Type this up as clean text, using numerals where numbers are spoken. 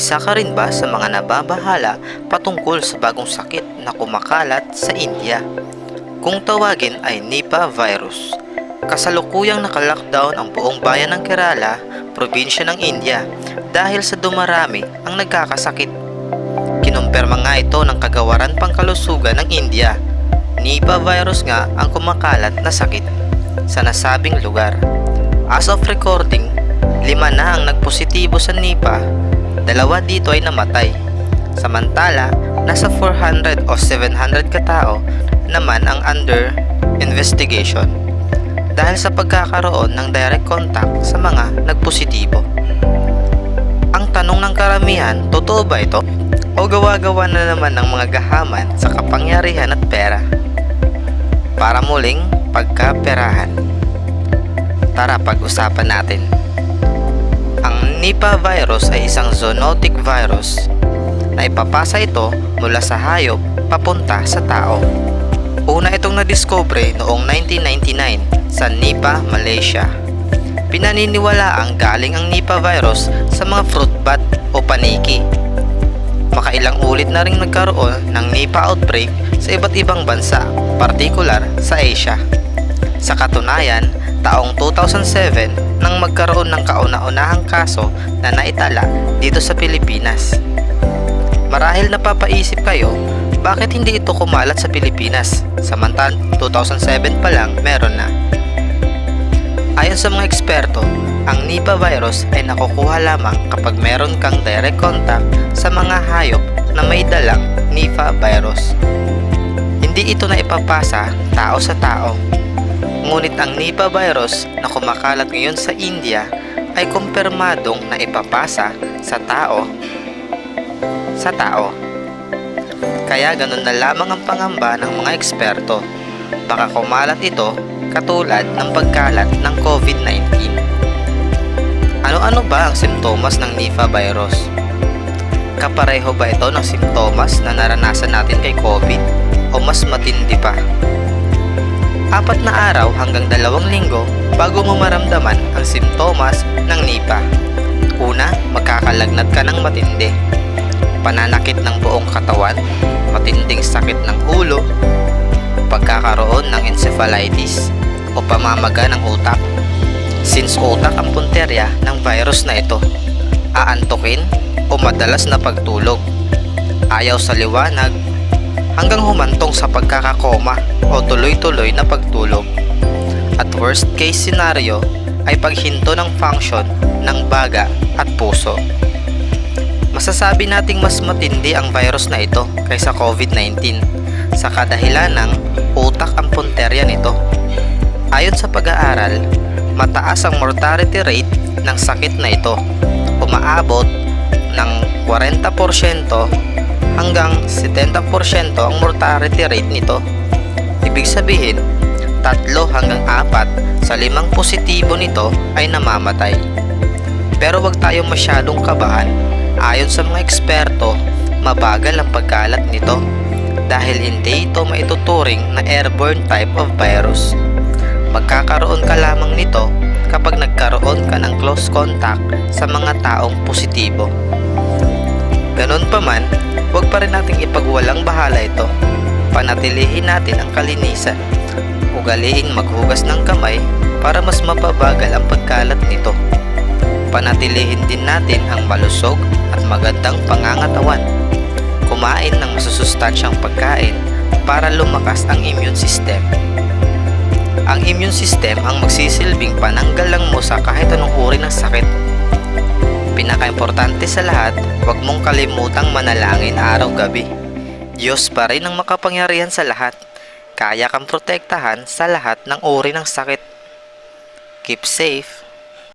Isa ka rin ba sa mga nababahala patungkol sa bagong sakit na kumakalat sa India? Kung tawagin ay Nipah virus. Kasalukuyang naka-lockdown ang buong bayan ng Kerala, probinsya ng India, dahil sa dumarami ang nagkakasakit. Kinumpirma nga ito ng Kagawaran Pangkalusugan ng India. Nipah virus nga ang kumakalat na sakit sa nasabing lugar. As of recording, 5 na ang nagpositibo sa Nipah, 2 dito ay namatay. Samantala, nasa 400 o 700 katao naman ang under investigation dahil sa pagkakaroon ng direct contact sa mga nagpositibo. Ang tanong ng karamihan, totoo ba ito? O gawa-gawa na naman ng mga gahaman sa kapangyarihan at pera para muling pagkaperahan? Tara, pag-usapan natin. Ang Nipah virus ay isang zoonotic virus na ipapasa ito mula sa hayop papunta sa tao. Una itong nadiskubre noong 1999 sa Nipah, Malaysia. Pinaniniwalaang galing ang Nipah virus sa mga fruit bat o paniki. Makailang ulit na ring nagkaroon ng Nipah outbreak sa iba't ibang bansa, partikular sa Asia. Sa katunayan, taong 2007 nang magkaroon ng kauna-unahang kaso na naitala dito sa Pilipinas. Marahil napapaisip kayo, bakit hindi ito kumalat sa Pilipinas? Samantalang 2007 pa lang meron na. Ayon sa mga eksperto, ang Nipah virus ay nakukuha lamang kapag meron kang direct contact sa mga hayop na may dalang Nipah virus. Hindi ito na ipapasa tao sa tao. Ngunit ang Nipah virus na kumakalat ngayon sa India ay kumpirmadong na ipapasa sa tao. Kaya ganun na lamang ang pangamba ng mga eksperto. Baka kumalat ito katulad ng pagkalat ng COVID-19. Ano-ano ba ang simptomas ng Nipah virus? Kapareho ba ito ng simptomas na naranasan natin kay COVID o mas matindi pa? 4 na araw hanggang 2 linggo bago mo maramdaman ang simptomas ng Nipah. Una, magkakalagnat ka ng matindi, pananakit ng buong katawan, matinding sakit ng ulo, pagkakaroon ng encephalitis o pamamaga ng utak. Since utak ang punterya ng virus na ito, aantukin o madalas na pagtulog, ayaw sa liwanag, hanggang humantong sa pagkakakoma o tuloy-tuloy na pagtulog. At worst case scenario ay paghinto ng function ng baga at puso. Masasabi nating mas matindi ang virus na ito kaysa COVID-19 sa kadahilan ng utak ang punterya nito. Ayon sa pag-aaral, mataas ang mortality rate ng sakit na ito, umaabot ng 40% hanggang 70% ang mortality rate nito. Ibig sabihin, 3 hanggang 4 sa 5 positibo nito ay namamatay. Pero wag tayong masyadong kabahan. Ayon sa mga eksperto, mabagal ang pagkalat nito dahil hindi ito maituturing na airborne type of virus. Magkakaroon ka lamang nito kapag nagkaroon ka ng close contact sa mga taong positibo. Ganun pa man, huwag pa rin nating ipagwalang bahala ito. Panatilihin natin ang kalinisan. Ugaliing maghugas ng kamay para mas mapabagal ang pagkalat nito. Panatilihin din natin ang malusog at magandang pangangatawan. Kumain ng masusustansyang pagkain para lumakas ang immune system. Ang immune system ang magsisilbing pananggalang mo sa kahit anong uri ng sakit. Pinaka-importante sa lahat, huwag mong kalimutang manalangin araw-gabi. Diyos pa rin ang makapangyarihan sa lahat. Kaya kang protektahan sa lahat ng uri ng sakit. Keep safe.